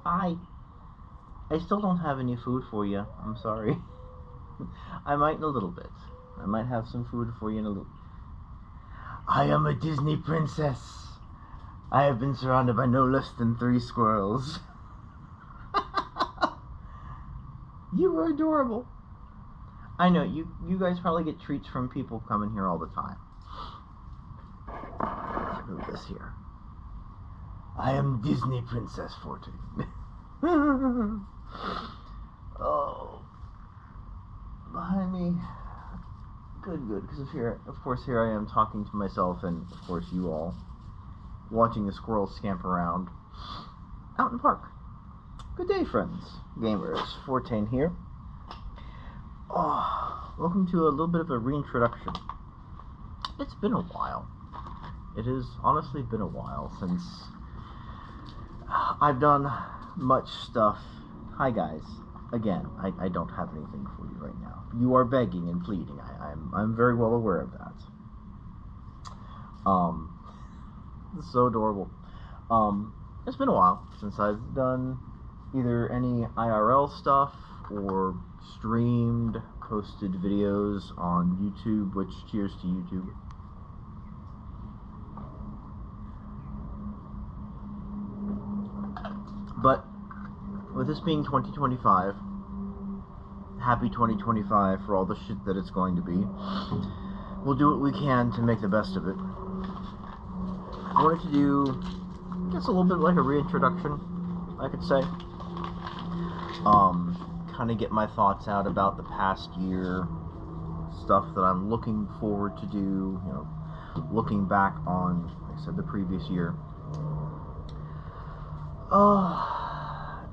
Hi. I still don't have any food for you. I'm sorry. I might in a little bit. I might have some food for you in a little. I am a Disney princess. I have been surrounded by no less than 3 squirrels. You are adorable. I know, you guys probably get treats from people coming here all the time. Let's move this here. I am Disney Princess 14. Oh, behind me. Good, because here, of course, here I am talking to myself and, of course, you all, watching the squirrels scamper around out in the park. Good day, friends. Gamers, 14 here. Oh, welcome to a little bit of a reintroduction. It's been a while. It has honestly been a while since I've done much stuff. Hi, guys. Again, I don't have anything for you right now. You are begging and pleading. I'm very well aware of that. It's so adorable. It's been a while since I've done either any IRL stuff or streamed, posted videos on YouTube, which cheers to YouTube. But with this being 2025, happy 2025 for all the shit that it's going to be. We'll do what we can to make the best of it. I wanted to do, I guess, a little bit like a reintroduction, I could say. Kind of get my thoughts out about the past year, stuff that I'm looking forward to do, looking back on, like I said, the previous year.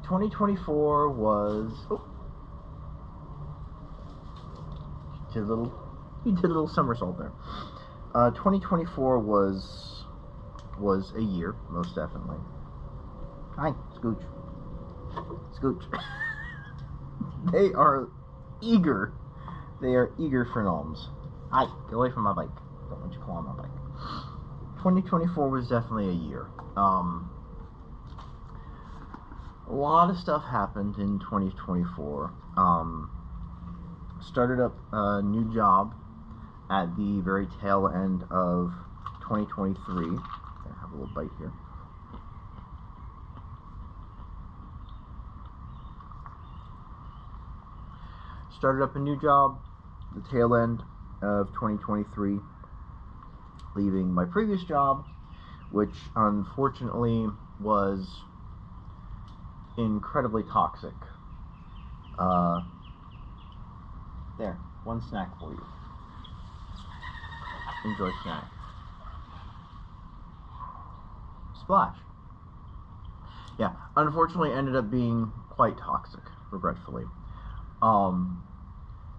2024 was... Oh. You did a little somersault there. 2024 was a year, most definitely. Hi, Scooch. Scooch. They are eager. They are eager for gnomes. Hi, get away from my bike. Don't want you claw on my bike. 2024 was definitely a year. A lot of stuff happened in 2024. Started up a new job at the very tail end of 2023. I have a little bite here. Started up a new job the tail end of 2023, leaving my previous job, which unfortunately was incredibly toxic. There, one snack for you. Enjoy snack. Splash. Yeah, unfortunately ended up being quite toxic, regretfully.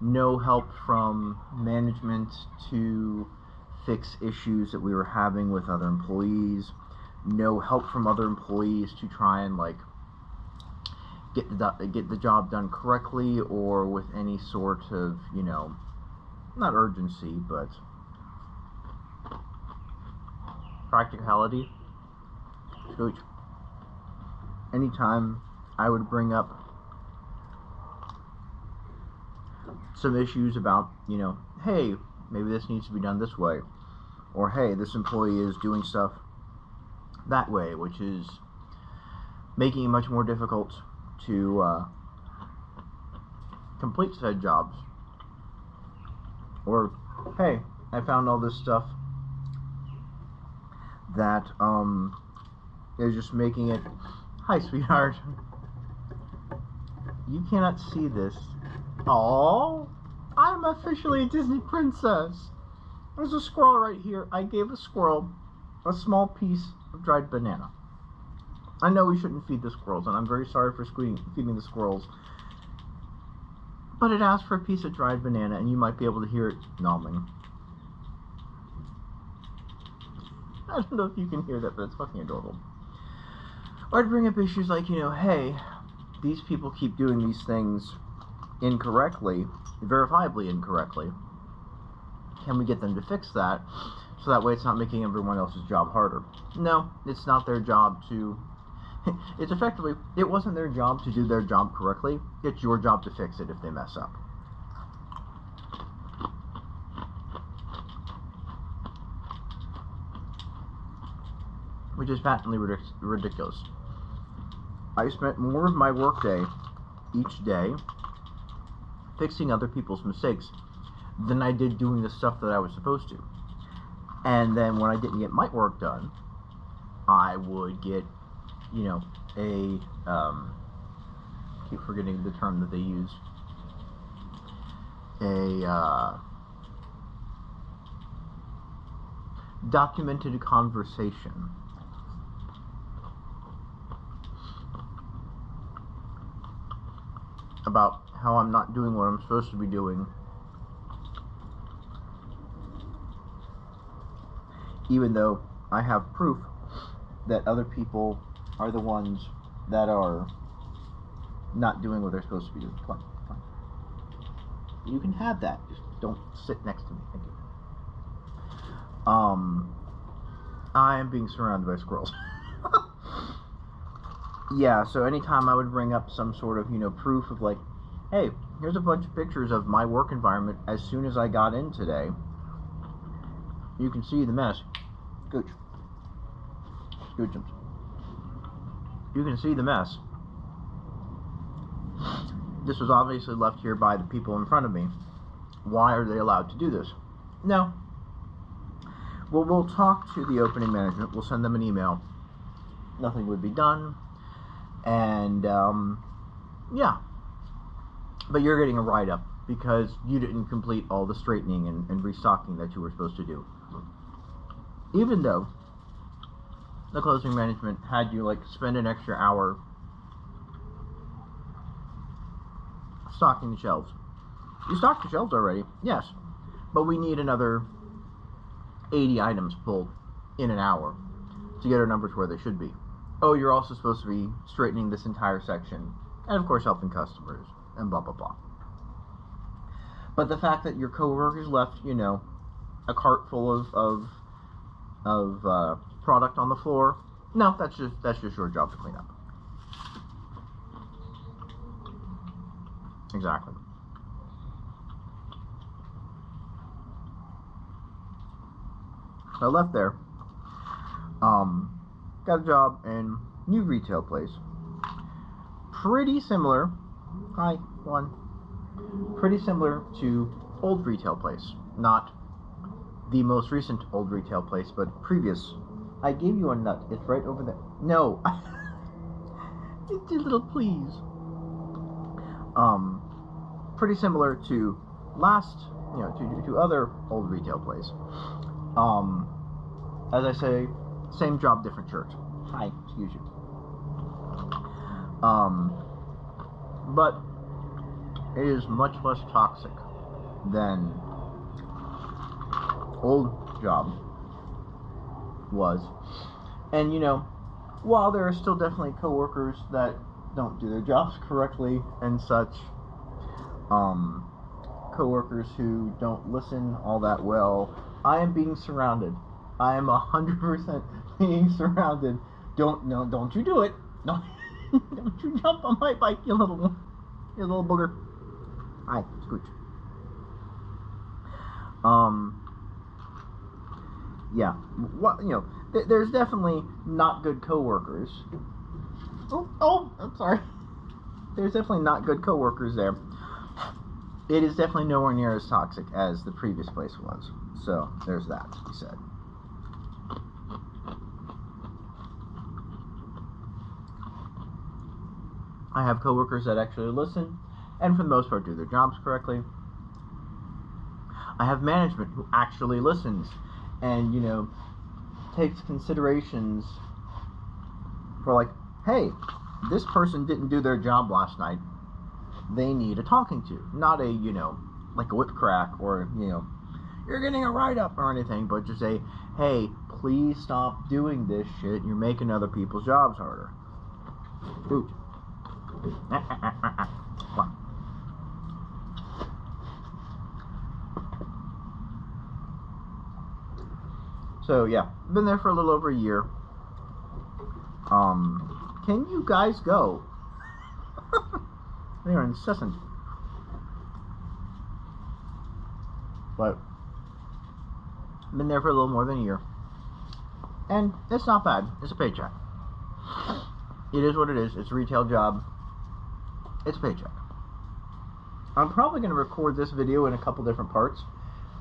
No help from management to fix issues that we were having with other employees. No help from other employees to try and get the job done correctly or with any sort of, not urgency, but practicality. So anytime I would bring up some issues about, hey, maybe this needs to be done this way, or hey, this employee is doing stuff that way, which is making it much more difficult to complete said jobs. Or, hey, I found all this stuff that is just making it... Hi, sweetheart. You cannot see this. Aww, I'm officially a Disney princess. There's a squirrel right here. I gave a squirrel a small piece of dried banana. I know we shouldn't feed the squirrels, and I'm very sorry for feeding the squirrels, but it asked for a piece of dried banana, and you might be able to hear it gnawing. I don't know if you can hear that, but it's fucking adorable. Or I'd bring up issues like, hey, these people keep doing these things incorrectly, verifiably incorrectly. Can we get them to fix that, so that way it's not making everyone else's job harder? No, it's not their job to It's effectively, it wasn't their job to do their job correctly. It's your job to fix it if they mess up. Which is patently ridiculous. I spent more of my workday each day fixing other people's mistakes than I did doing the stuff that I was supposed to. And then when I didn't get my work done, I would get, you know, keep forgetting the term that they use, documented conversation about how I'm not doing what I'm supposed to be doing, even though I have proof that other people are the ones that are not doing what they're supposed to be doing. Fine, fine. You can have that. Just don't sit next to me. Thank you. I am being surrounded by squirrels. Yeah, so anytime I would bring up some sort of, you know, proof of like, hey, here's a bunch of pictures of my work environment as soon as I got in today. You can see the mess. Scooch. Scoochums. You can see the mess. This was obviously left here by the people in front of me. Why are they allowed to do this? No. Well, we'll talk to the opening management. We'll send them an email. Nothing would be done. And, yeah. But you're getting a write-up because you didn't complete all the straightening and restocking that you were supposed to do. Even though the closing management had you, like, spend an extra hour stocking the shelves. You stocked the shelves already, yes. But we need another 80 items pulled in an hour to get our numbers where they should be. Oh, you're also supposed to be straightening this entire section, and of course helping customers, and blah blah blah. But the fact that your coworkers left, you know, a cart full of product on the floor, no, that's just your job to clean up. Exactly. I left there. Got a job in new retail place. Pretty similar. Hi, one. Pretty similar to old retail place. Not the most recent old retail place, but previous. I gave you a nut. It's right over there. No. It's a little please. Pretty similar to last, you know, to other old retail place. As I say, same job, different church. Hi, excuse you. But it is much less toxic than old job was. And, you know, while there are still definitely coworkers that don't do their jobs correctly and such, coworkers who don't listen all that well, I am being surrounded. I am 100% being surrounded. Don't you do it. Don't you jump on my bike, you little booger. Hi, Scooch. Yeah. What, you know, there's definitely not good coworkers. Oh, I'm sorry. There's definitely not good coworkers there. It is definitely nowhere near as toxic as the previous place was. So, there's that to be said. I have coworkers that actually listen, and for the most part do their jobs correctly. I have management who actually listens, and, you know, takes considerations for, like, hey, this person didn't do their job last night. They need a talking to. Not a, you know, like a whip crack or, you know, you're getting a write-up or anything, but just say, hey, please stop doing this shit. You're making other people's jobs harder. Ooh. So yeah, been there for a little over a year. Can you guys go? They are incessant. But I've been there for a little more than a year. And it's not bad. It's a paycheck. It is what it is. It's a retail job. It's a paycheck. I'm probably going to record this video in a couple different parts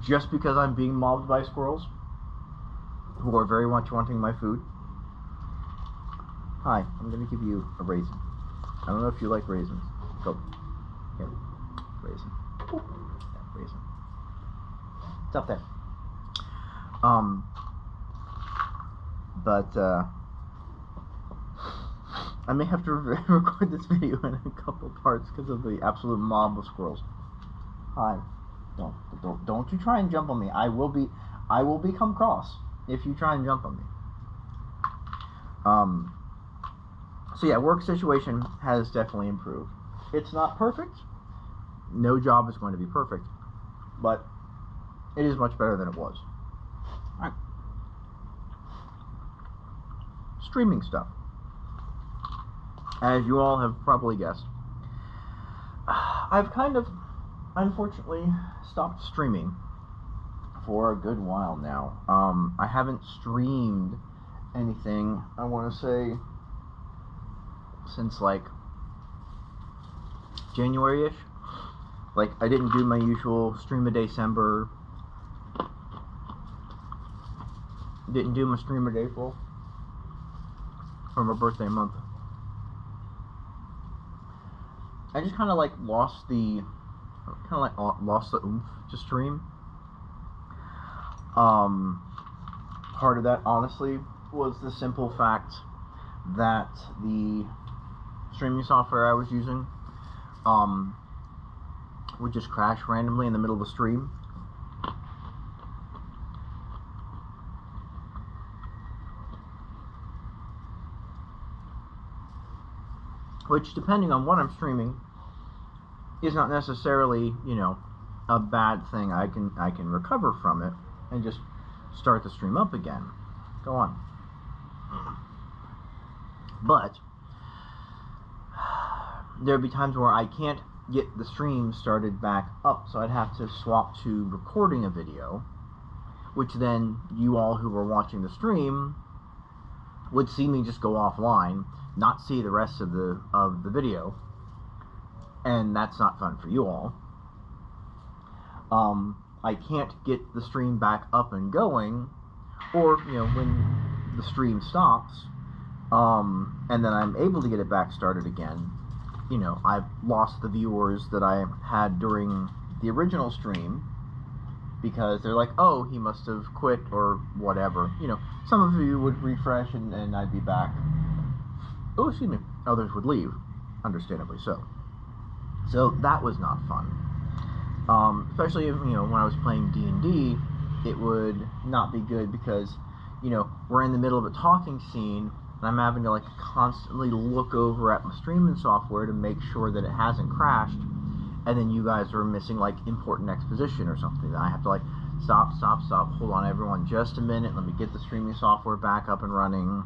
just because I'm being mobbed by squirrels who are very much wanting my food. Hi, I'm going to give you a raisin. I don't know if you like raisins. Go. Here. Raisin. Yeah, raisin. It's up there. But I may have to record this video in a couple parts because of the absolute mob of squirrels. Hi. Don't you try and jump on me. I will become cross if you try and jump on me. So yeah, work situation has definitely improved. It's not perfect. No job is going to be perfect, but it is much better than it was. Alright. Streaming stuff. As you all have probably guessed, I've kind of, unfortunately, stopped streaming for a good while now. I haven't streamed anything, I want to say, since like January-ish. Like, I didn't do my usual stream of December. Didn't do my stream of April for my birthday month. I just kind of like lost the oomph to stream. Part of that, honestly, was the simple fact that the streaming software I was using would just crash randomly in the middle of the stream. Which, depending on what I'm streaming, is not necessarily, you know, a bad thing. I can recover from it and just start the stream up again. Go on. But there'd be times where I can't get the stream started back up, so I'd have to swap to recording a video, which then you all who were watching the stream would see me just go offline, not see the rest of the video, and that's not fun for you all. I can't get the stream back up and going, or, you know, when the stream stops, and then I'm able to get it back started again, you know, I've lost the viewers that I had during the original stream, because they're like, oh, he must have quit, or whatever. You know, some of you would refresh and I'd be back. Oh, excuse me. Others would leave, understandably so. So that was not fun. Especially, you know, when I was playing D&D, it would not be good because, you know, we're in the middle of a talking scene, and I'm having to, like, constantly look over at my streaming software to make sure that it hasn't crashed, and then you guys are missing, like, important exposition or something. I have to, like, stop, hold on, everyone, just a minute, let me get the streaming software back up and running.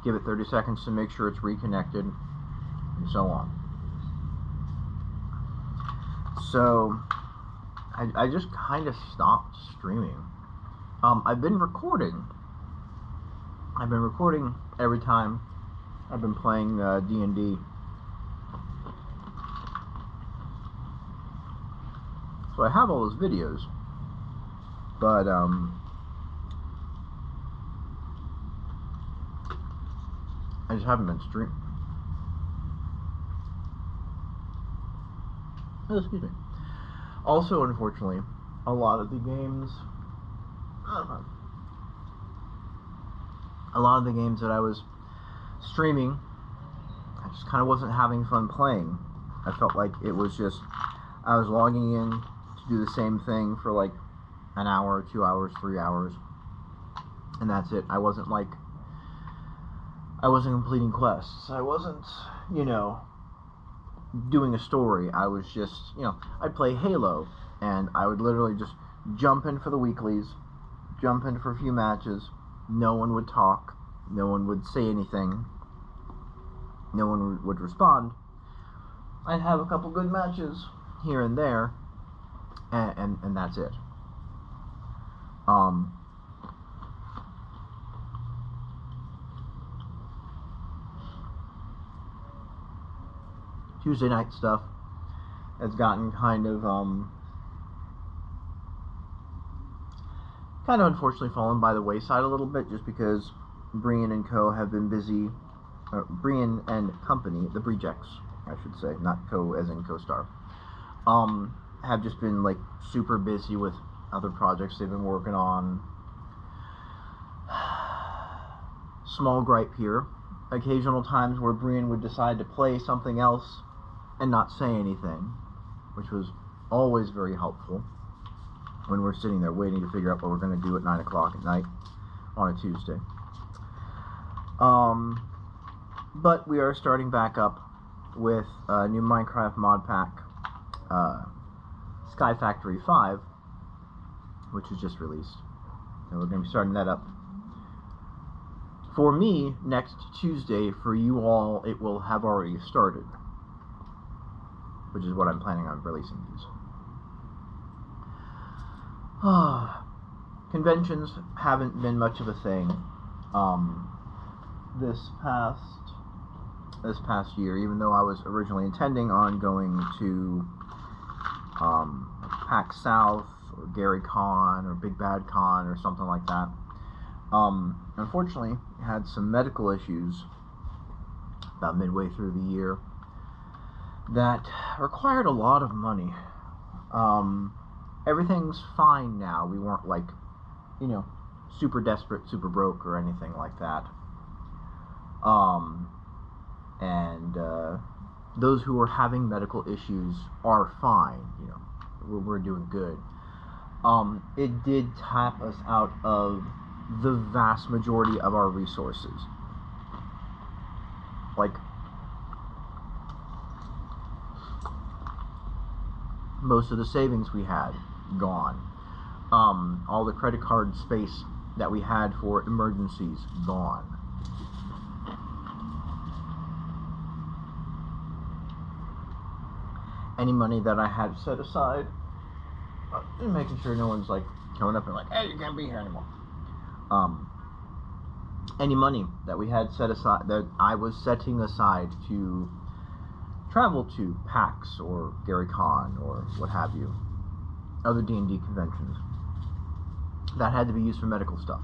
Give it 30 seconds to make sure it's reconnected, and so on. So, I just kind of stopped streaming. I've been recording. I've been recording every time I've been playing D&D. So I have all those videos, but I just haven't been streaming. Oh, excuse me. Also, unfortunately, a lot of the games that I was streaming, I just kind of wasn't having fun playing. I felt like it was just, I was logging in to do the same thing for like an hour, 2 hours, 3 hours, and that's it. I wasn't completing quests. I wasn't, you know, doing a story. I was just, you know, I'd play Halo, and I would literally just jump in for the weeklies, jump in for a few matches. No one would talk. No one would say anything. No one would respond. I'd have a couple good matches here and there, and that's it. Tuesday night stuff has gotten kind of unfortunately fallen by the wayside a little bit, just because Brian and Co have been busy. Brian and Company, the Brejects, I should say, not Co as in co-star, have just been like super busy with other projects they've been working on. Small gripe here. Occasional times where Brian would decide to play something else and not say anything, which was always very helpful when we're sitting there waiting to figure out what we're going to do at 9 o'clock at night on a Tuesday. But we are starting back up with a new Minecraft mod pack, Sky Factory 5, which was just released. And we're going to be starting that up for me next Tuesday. For you all, it will have already started, which is what I'm planning on releasing these. Conventions haven't been much of a thing this past year, even though I was originally intending on going to PAX South or Gary Con or Big Bad Con or something like that. Unfortunately, had some medical issues about midway through the year that required a lot of money. Everything's fine now. We weren't like, super desperate, super broke or anything like that. And those who are having medical issues are fine. We're doing good. It did tap us out of the vast majority of our resources. Like, most of the savings we had gone. All the credit card space that we had for emergencies gone. Any money that I had set aside, just making sure no one's like coming up and like, hey, you can't be here anymore. Any money that we had set aside, that I was setting aside to travel to PAX or Gary Con or what have you, other D&D conventions, that had to be used for medical stuff.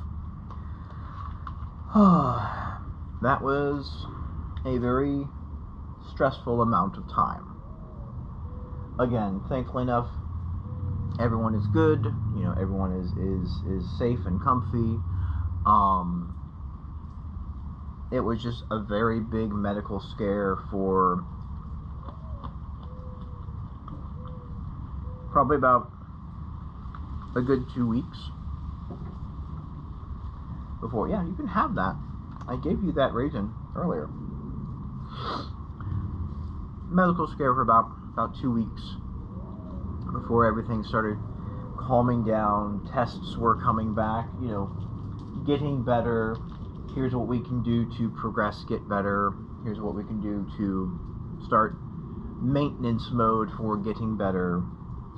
That was a very stressful amount of time. Again, thankfully enough, everyone is good. Everyone is safe and comfy. It was just a very big medical scare for probably about a good 2 weeks before. Yeah, you can have that. I gave you that raisin earlier. Medical scare for about 2 weeks before everything started calming down. Tests were coming back, getting better. Here's what we can do to progress, get better. Here's what we can do to start maintenance mode for getting better,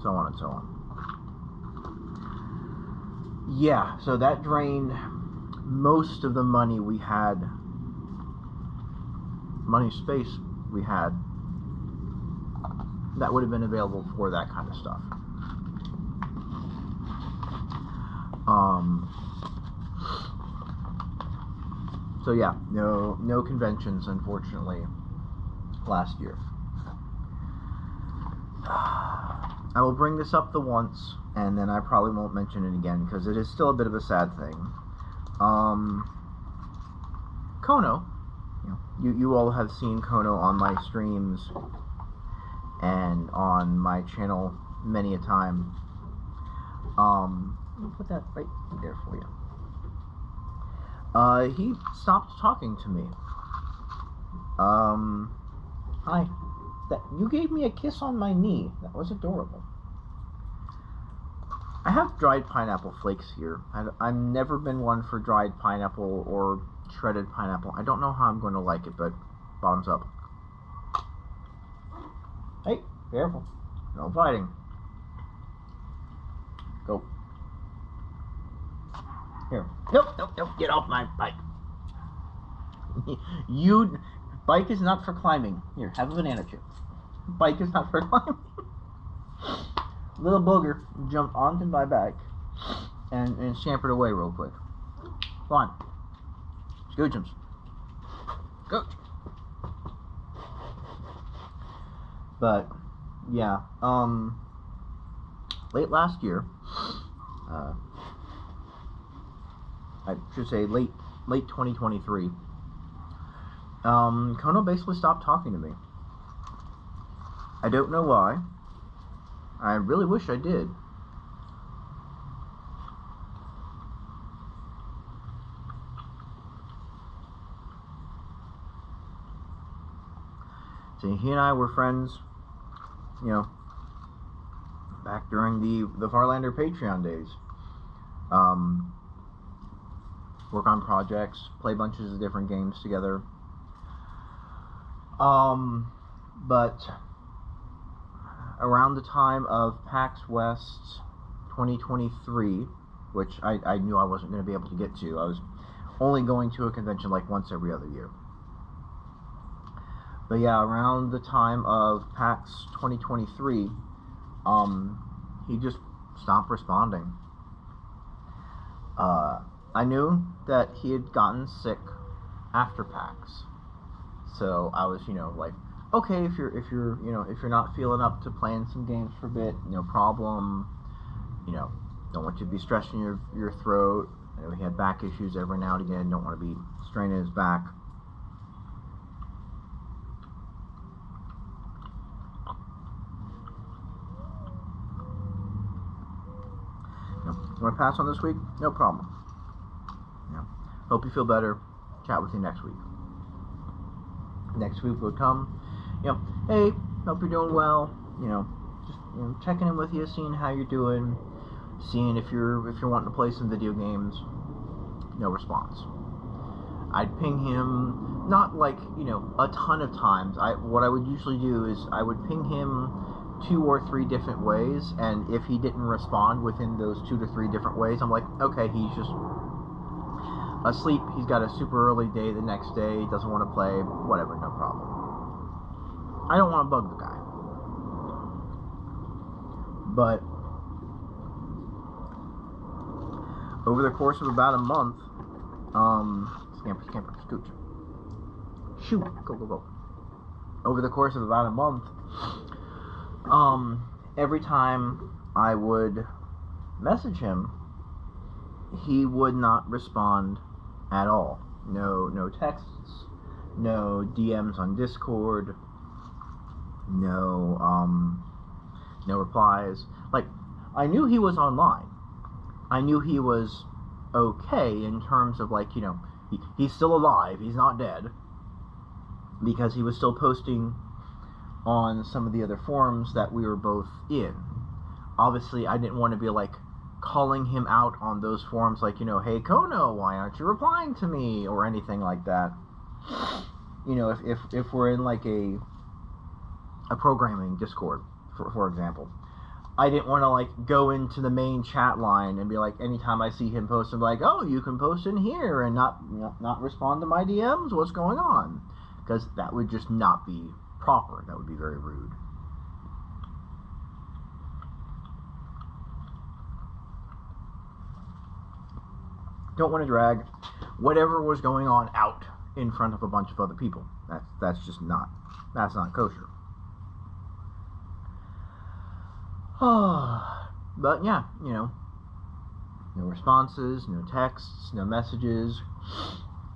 so on and so on. Yeah, so that drained most of the money we had, space we had, that would have been available for that kind of stuff. So yeah, no conventions, unfortunately, last year. I will bring this up the once, and then I probably won't mention it again, because it is still a bit of a sad thing. Kono, you all have seen Kono on my streams and on my channel many a time. Let me put that right there for you. He stopped talking to me. Hi. You gave me a kiss on my knee. That was adorable. I have dried pineapple flakes here. I've never been one for dried pineapple or shredded pineapple. I don't know how I'm going to like it, but bottoms up. Hey, careful. No fighting. Go. Here. Nope. Get off my bike. Bike is not for climbing. Here, have a banana chip. Bike is not for climbing. Little booger jumped onto my back and scampered away real quick. Come on. Scooch him. Scooch. But, yeah, late last year, I should say late 2023, Kono basically stopped talking to me. I don't know why. I really wish I did. See, he and I were friends, you know, back during the Farlander Patreon days. Work on projects, play bunches of different games together. But around the time of PAX West 2023, which I knew I wasn't going to be able to get to. I was only going to a convention like once every other year. But yeah, around the time of PAX 2023, he just stopped responding. I knew that he had gotten sick after PAX, so I was, like, okay, if you're not feeling up to playing some games for a bit, no problem. Don't want you to be stressing your throat. I know he had back issues every now and again. Don't want to be straining his back. You want to pass on this week? No problem. Hope you feel better. Chat with you next week. Next week will come. Hey, hope you're doing well. Just checking in with you, seeing how you're doing, seeing if you're wanting to play some video games. No response. I'd ping him, not like a ton of times. What I would usually do is I would ping him 2 or 3 different ways, and if he didn't respond within those 2 to 3 different ways, I'm like, okay, he's just asleep, he's got a super early day the next day, doesn't want to play, whatever, no problem. I don't want to bug the guy. But over the course of about a month, scamper, scooch. Shoot, go. Over the course of about a month, every time I would message him, he would not respond at all. No texts, no DMs on Discord, no replies. Like, I knew he was online. I knew he was okay in terms of, like, he's still alive, he's not dead, because he was still posting on some of the other forums that we were both in. Obviously, I didn't want to be, like, calling him out on those forums, like, hey, Kono, why aren't you replying to me, or anything like that. If we're in, like, a programming Discord, for example, I didn't want to, like, go into the main chat line and be like, anytime I see him post, I'm like, oh, you can post in here and not respond to my DMs, what's going on? Because that would just not be proper. That would be very rude. Don't want to drag whatever was going on out in front of a bunch of other people. That's not kosher. But yeah, no responses, no texts, no messages,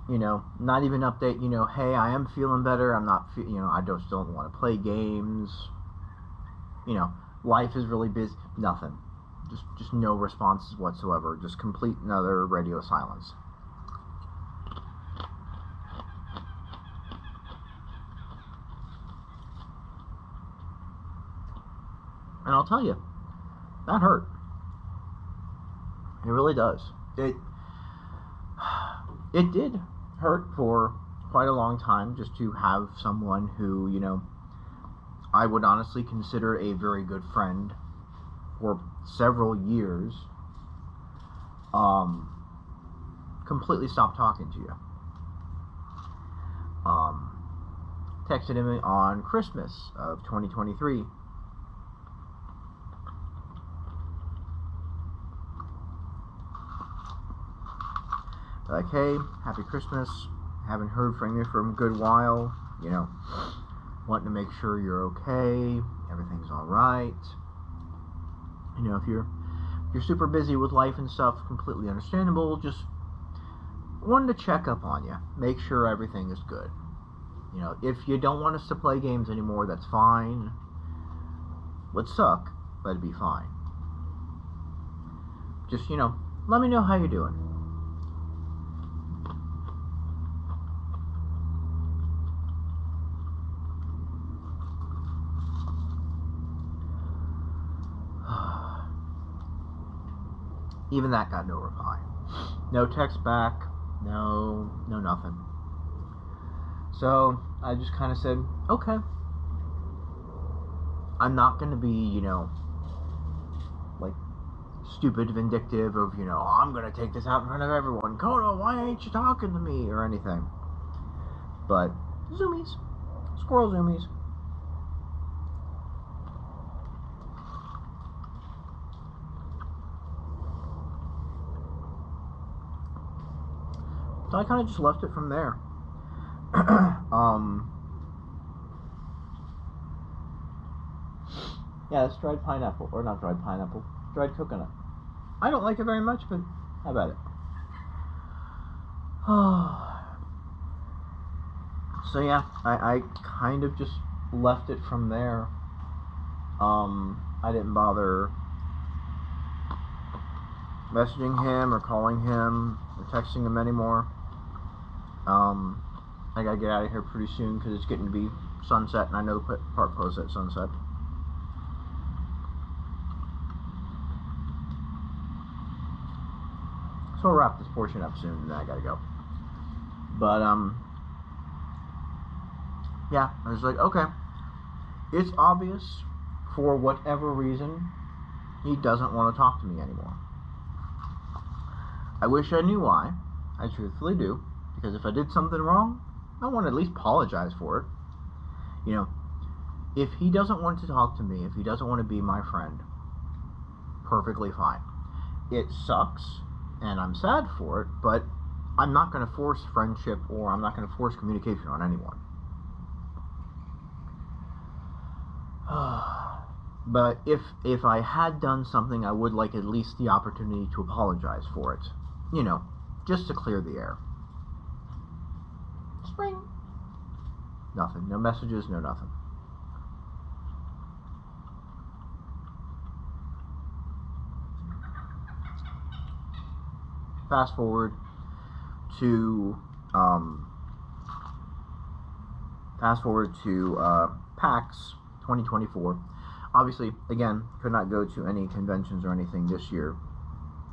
not even update, hey, I am feeling better, I'm not, I just don't want to play games, life is really busy, nothing. Just no responses whatsoever, just complete another radio silence. And I'll tell you, that hurt. It really does. It did hurt for quite a long time just to have someone who, you know, I would honestly consider a very good friend for several years, completely stop talking to you. Texted him on Christmas of 2023. Like, hey, happy Christmas. Haven't heard from you for a good while. You know, wanting to make sure you're okay. Everything's all right. You know, if you're super busy with life and stuff, completely understandable. Just wanted to check up on you, make sure everything is good. You know, if you don't want us to play games anymore, that's fine. Would suck, but it'd be fine. Just, you know, let me know how you're doing. Even that got no reply. No text back, no nothing. So I just kind of said, okay. I'm not going to be, you know, like, stupid, vindictive of, you know, I'm going to take this out in front of everyone. Kodo, why ain't you talking to me? Or anything. But, zoomies. Squirrel zoomies. So I kind of just left it from there. Yeah, it's dried pineapple. Or not dried pineapple. Dried coconut. I don't like it very much, but how about it? So yeah, I kind of just left it from there. I didn't bother messaging him or calling him or texting him anymore. I gotta get out of here pretty soon because it's getting to be sunset, and I know the park closes at sunset. So I'll wrap this portion up soon, and then I gotta go. But yeah, I was like, okay, it's obvious for whatever reason he doesn't want to talk to me anymore. I wish I knew why. I truthfully do, because if I did something wrong, I want to at least apologize for it. You know, if he doesn't want to talk to me, if he doesn't want to be my friend, perfectly fine. It sucks, and I'm sad for it, but I'm not going to force friendship, or I'm not going to force communication on anyone. But if I had done something, I would like at least the opportunity to apologize for it. You know, just to clear the air. Spring. Nothing. No messages, no nothing. Fast forward to PAX 2024. Obviously, again, could not go to any conventions or anything this year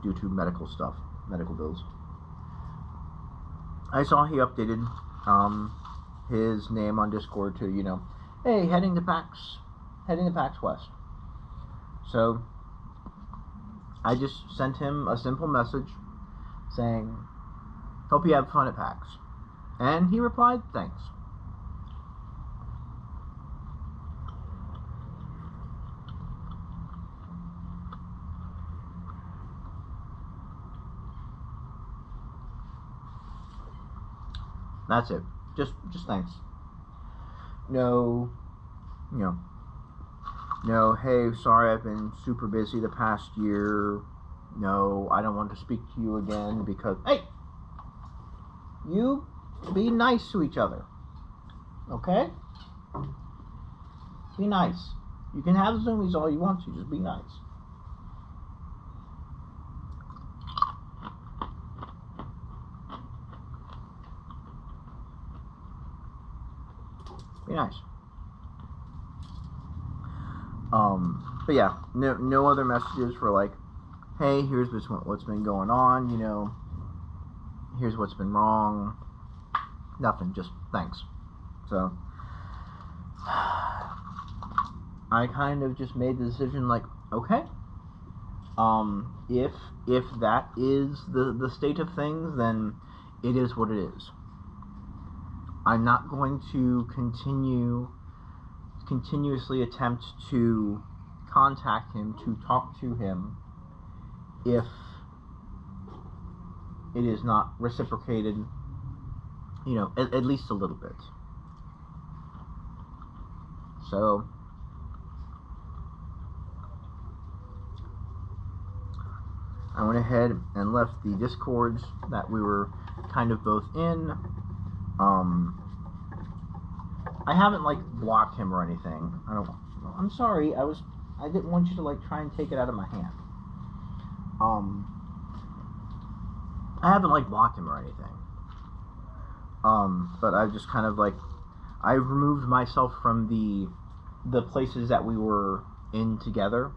due to medical stuff, medical bills. I saw he updated his name on Discord to, you know, hey, heading to PAX West. So I just sent him a simple message saying, hope you have fun at PAX. And he replied, thanks. That's it. Just thanks. No, you know, no, hey, sorry, I've been super busy the past year. No, I don't want to speak to you again because, hey, you be nice to each other. Okay? Be nice. You can have zoomies all you want to, just be nice. Be nice. But yeah, no other messages for like, hey, here's what's been going on, you know, here's what's been wrong. Nothing, just thanks. So I kind of just made the decision, like, okay, if that is the state of things, then it is what it is. I'm not going to continuously attempt to contact him, to talk to him, if it is not reciprocated, you know, at least a little bit. So I went ahead and left the Discords that we were kind of both in. I haven't, like, blocked him or anything. I'm sorry, I didn't want you to, like, try and take it out of my hand. I haven't, like, blocked him or anything. But I've just kind of, like, I've removed myself from the places that we were in together.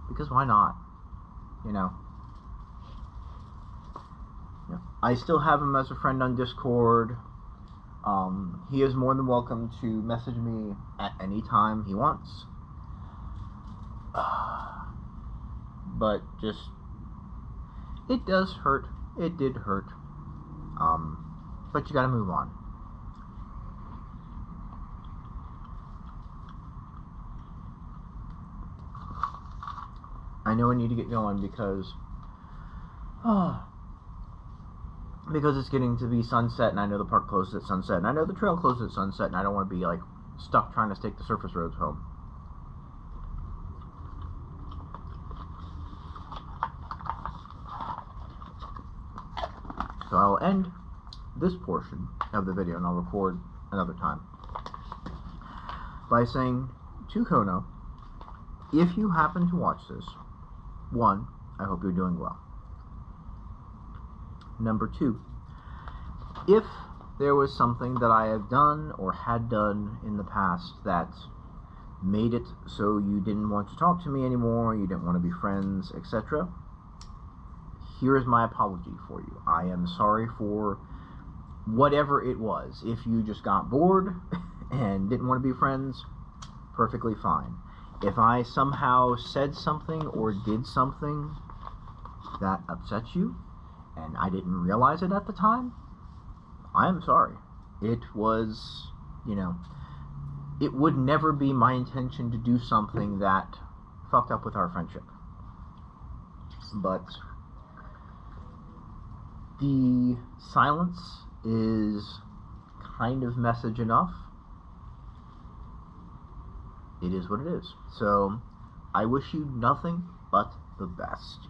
Because why not? You know? Yeah. I still have him as a friend on Discord. He is more than welcome to message me at any time he wants. But just, it does hurt. It did hurt. But you gotta move on. I know I need to get going because it's getting to be sunset, and I know the park closes at sunset, and I know the trail closes at sunset, and I don't want to be, like, stuck trying to take the surface roads home. So I will end this portion of the video, and I'll record another time, by saying to Kono, if you happen to watch this, 1, I hope you're doing well. Number 2, if there was something that I have done or had done in the past that made it so you didn't want to talk to me anymore, you didn't want to be friends, etc., here is my apology for you. I am sorry for whatever it was. If you just got bored and didn't want to be friends, perfectly fine. If I somehow said something or did something that upset you, and I didn't realize it at the time, I am sorry. It was, you know, it would never be my intention to do something that fucked up with our friendship. But the silence is kind of message enough. It is what it is. So, I wish you nothing but the best.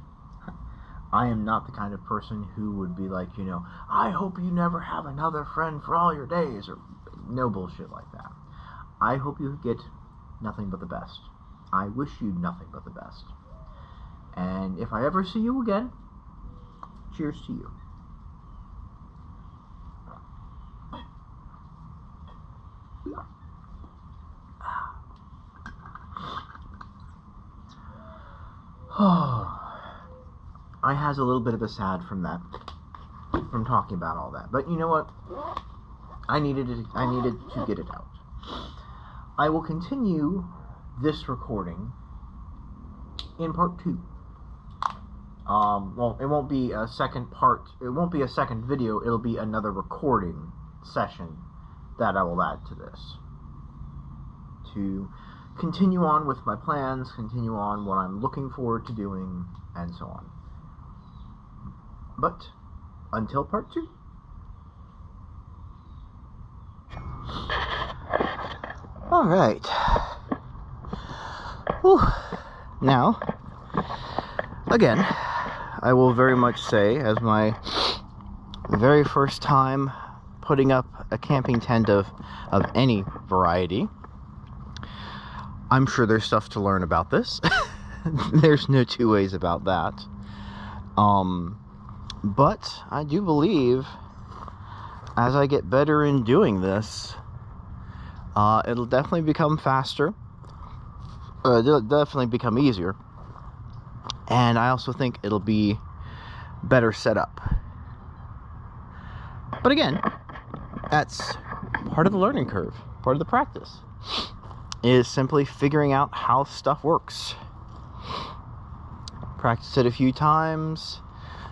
I am not the kind of person who would be like, you know, I hope you never have another friend for all your days, or no bullshit like that. I hope you get nothing but the best. I wish you nothing but the best. And if I ever see you again, cheers to you. I has a little bit of a sad from talking about all that. But you know what? I needed to get it out. I will continue this recording in part 2. Well, it won't be a second part. It won't be a second video. It'll be another recording session that I will add to this, to continue on with my plans, continue on what I'm looking forward to doing, and so on. But until part 2. Alright. Now, again, I will very much say, as my very first time putting up a camping tent of any variety, I'm sure there's stuff to learn about this. There's no two ways about that. But I do believe as I get better in doing this, it'll definitely become faster. It'll definitely become easier. And I also think it'll be better set up. But again, that's part of the learning curve, part of the practice, is simply figuring out how stuff works. Practice it a few times,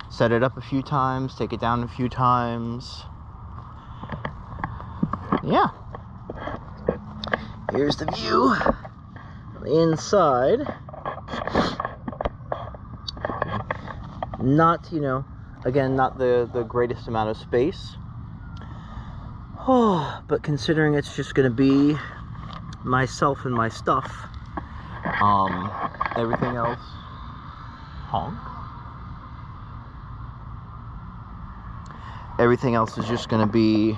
set it up a few times, take it down a few times. Yeah. Here's the view on the inside. Not, again, not the greatest amount of space. Oh, but considering it's just going to be myself and my stuff, everything else, honk. Everything else is just going to be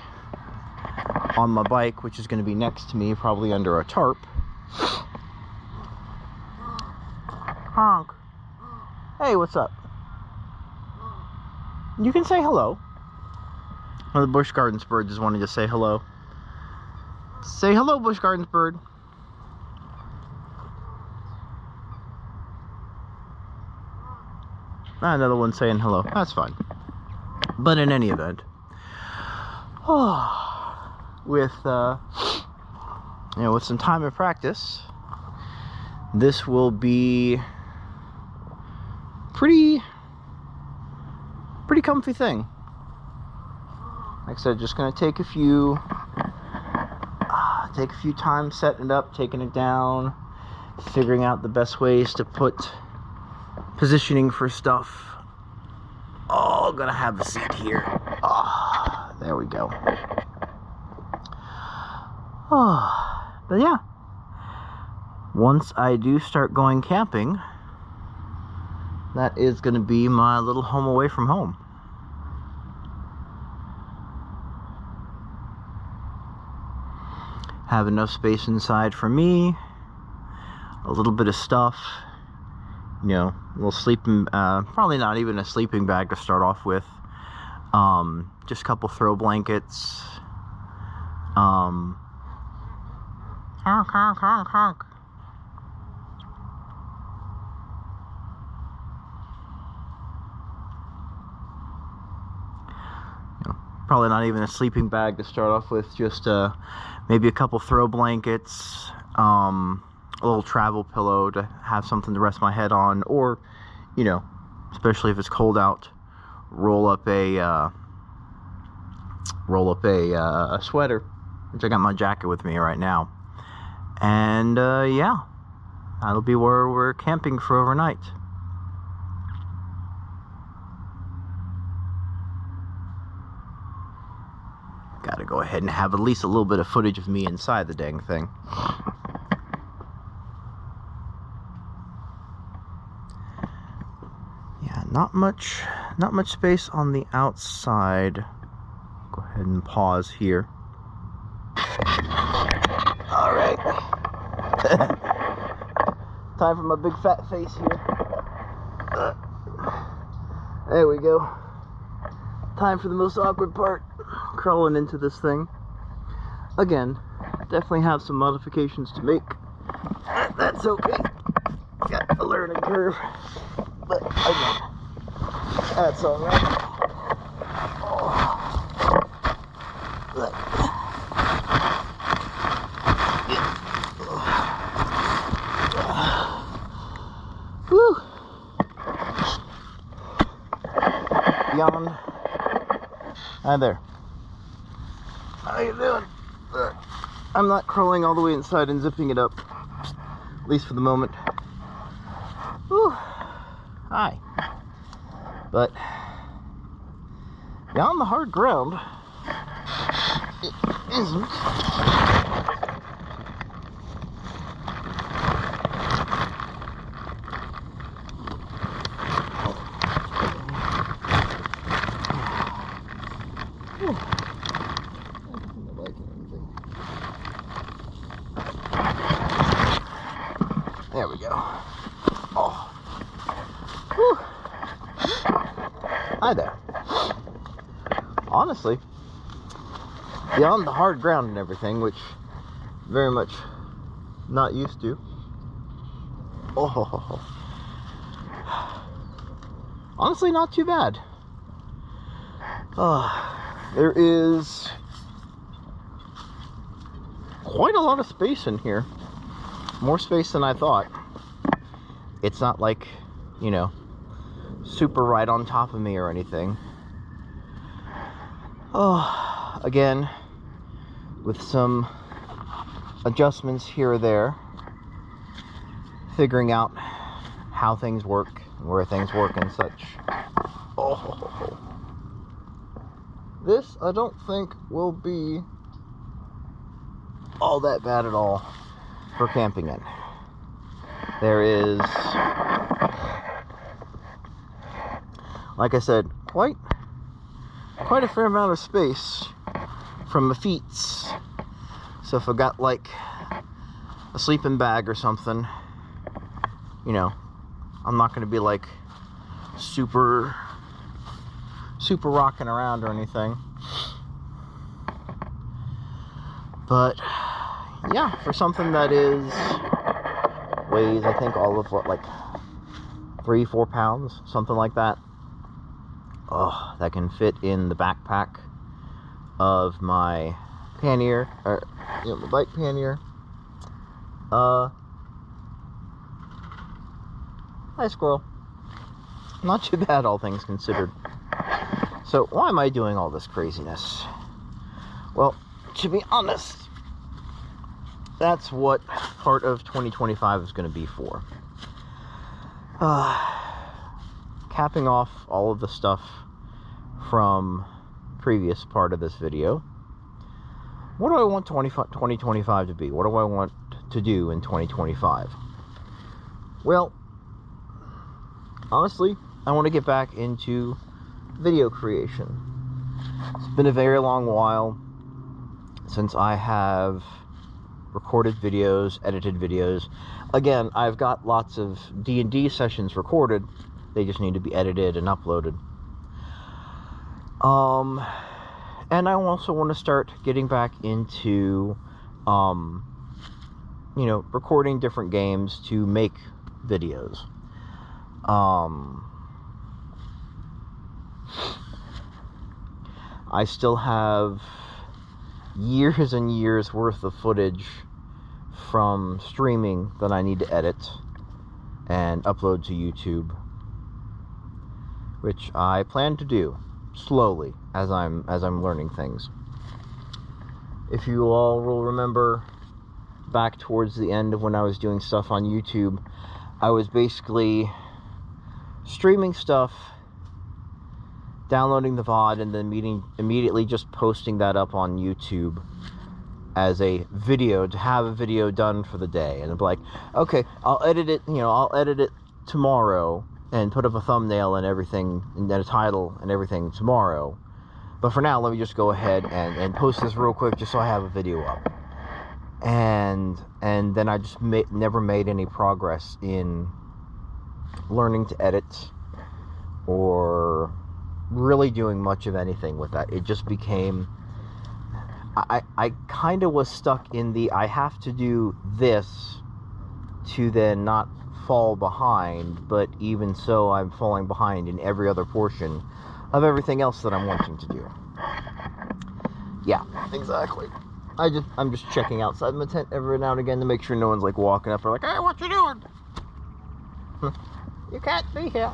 on my bike, which is going to be next to me, probably under a tarp. Honk. Hey, what's up? You can say hello. One of the Busch Gardens birds is wanting to say hello. Say hello, Busch Gardens bird. Another one saying hello. That's fine. But in any event, with with some time of practice, this will be pretty comfy thing. Like I said, just gonna take a few times setting it up, taking it down, figuring out the best ways to put positioning for stuff. Oh, gonna have a seat here. Oh, there we go. Oh, but yeah, once I do start going camping, that is gonna be my little home away from home. Have enough space inside for me, a little bit of stuff, a little sleeping, probably not even a sleeping bag to start off with, just a couple throw blankets, honk, honk, honk, honk. Probably not even a sleeping bag to start off with, just maybe a couple throw blankets, a little travel pillow to have something to rest my head on, or, especially if it's cold out, roll up a sweater, which I got my jacket with me right now. And yeah, that'll be where we're camping for overnight. Gotta go ahead and have at least a little bit of footage of me inside the dang thing. Yeah, not much space on the outside. Go ahead and pause here. All right. Time for my big fat face here. There we go. Time for the most awkward part. Crawling into this thing. Again, definitely have some modifications to make. That's okay. Got a learning curve. But again, that's alright. Whew. Yawn. Hi there. How you doing? I'm not crawling all the way inside and zipping it up, at least for the moment. Whew. Hi. But beyond the hard ground, it isn't. There we go. Oh. Whew. Hi there. Honestly, beyond the hard ground and everything, which very much not used to. Oh. honestly not too bad. There is quite a lot of space in here. More space than I thought. It's not like, you know, super right on top of me or anything. Again, with some adjustments here or there, figuring out how things work, where things work and such. This, I don't think, will be all that bad at all for camping in. There is, like I said, quite a fair amount of space from my feet. So if I got like a sleeping bag or something, you know, I'm not going to be like super rocking around or anything. But yeah, for something that weighs, I think, all of what, like 3-4 pounds, something like that. That can fit in the backpack of my pannier, or my bike pannier. Hi, squirrel. Not too bad, all things considered. So why am I doing all this craziness? Well, to be honest, that's what part of 2025 is going to be for. Capping off all of the stuff from previous part of this video. What do I want 2025 to be? What do I want to do in 2025? Well, honestly, I want to get back into video creation. It's been a very long while since I have recorded videos, edited videos. Again, I've got lots of D&D sessions recorded. They just need to be edited and uploaded. And I also want to start getting back into, you know, recording different games to make videos. I still have years and years worth of footage from streaming that I need to edit and upload to YouTube, which I plan to do slowly as I'm learning things. If you all will remember, back towards the end of when I was doing stuff on YouTube, I was basically streaming stuff, downloading the VOD, and then immediately just posting that up on YouTube as a video, to have a video done for the day. And I'm like, okay, I'll edit it, I'll edit it tomorrow and put up a thumbnail and everything, and then a title and everything tomorrow. But for now, let me just go ahead and post this real quick just so I have a video up. And then I just never made any progress in learning to edit or really doing much of anything with that. It just became, I kind of was stuck in the, I have to do this to then not fall behind, but even so, I'm falling behind in every other portion of everything else that I'm wanting to do. Yeah, exactly. I'm just checking outside my tent every now and again to make sure no one's like walking up or like, hey, what you doing? You can't be here.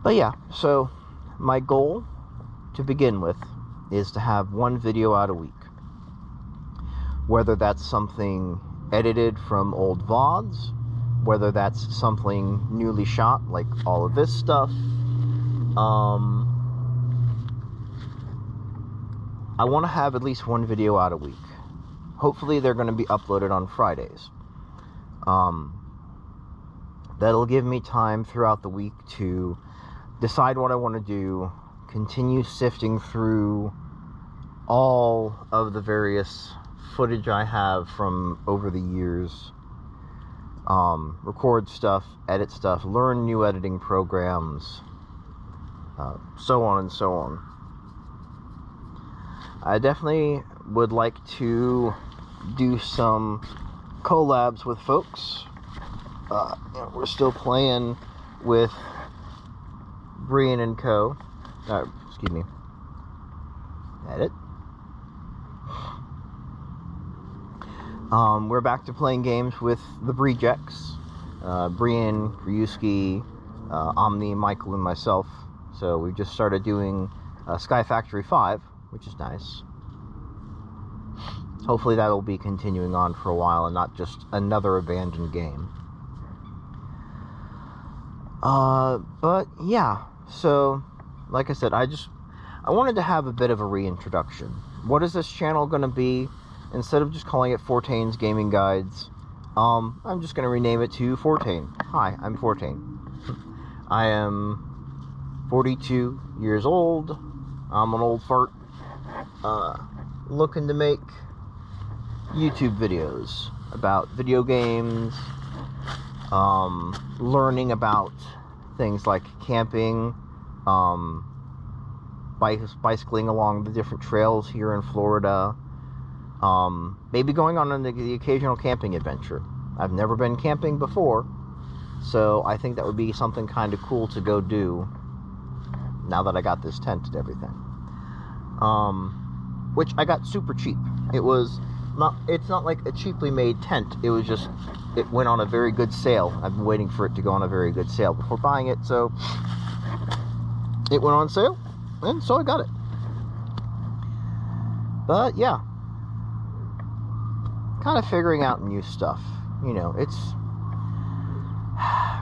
But yeah, so my goal to begin with is to have one video out a week. Whether that's something edited from old VODs, whether that's something newly shot, like all of this stuff. I want to have at least one video out a week. Hopefully they're going to be uploaded on Fridays. That'll give me time throughout the week to decide what I want to do, continue sifting through all of the various footage I have from over the years, record stuff, edit stuff, learn new editing programs, so on and so on. I definitely would like to do some collabs with folks. We're still playing with Brian and Co. Excuse me. Edit. We're back to playing games with the Brejects. Brian, Ryusuke, Omni, Michael, and myself. So we just started doing Sky Factory 5, which is nice. Hopefully that'll be continuing on for a while and not just another abandoned game. But yeah, so like I said, I wanted to have a bit of a reintroduction. What is this channel going to be? Instead of just calling it Fortain's Gaming Guides, I'm just going to rename it to Fortain. Hi, I'm Fortain. I am 42 years old. I'm an old fart, looking to make YouTube videos about video games, learning about things like camping, bicycling along the different trails here in Florida, maybe going on the occasional camping adventure. I've never been camping before, so I think that would be something kind of cool to go do now that I got this tent and everything. Which I got super cheap. It's not like a cheaply made tent. It went on a very good sale. I've been waiting for it to go on a very good sale before buying it, so it went on sale, and so I got it. But yeah, kind of figuring out new stuff. You know, it's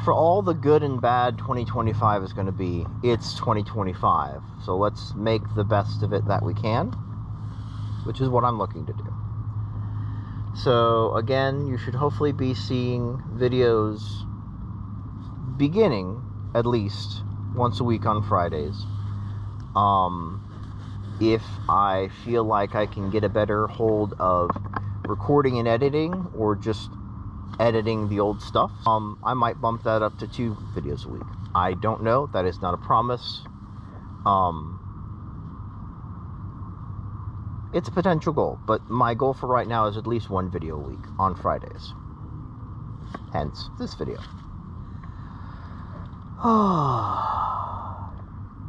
for all the good and bad 2025 is going to be, it's 2025. So let's make the best of it that we can, which is what I'm looking to do. So again, you should hopefully be seeing videos beginning at least once a week on Fridays. If I feel like I can get a better hold of recording and editing, or just editing the old stuff, I might bump that up to 2 videos a week. I don't know. That is not a promise. It's a potential goal, but my goal for right now is at least 1 video a week on Fridays. Hence, this video.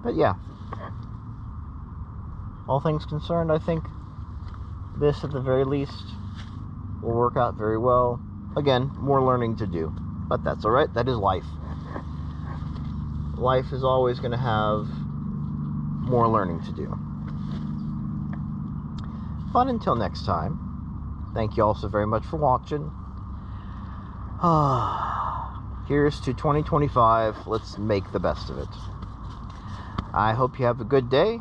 But yeah. All things concerned, I think this at the very least will work out very well. Again, more learning to do, but that's alright. That is life. Life is always going to have more learning to do. But until next time, thank you all so very much for watching. Here's to 2025. Let's make the best of it. I hope you have a good day,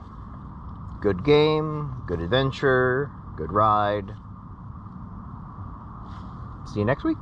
good game, good adventure, good ride. See you next week.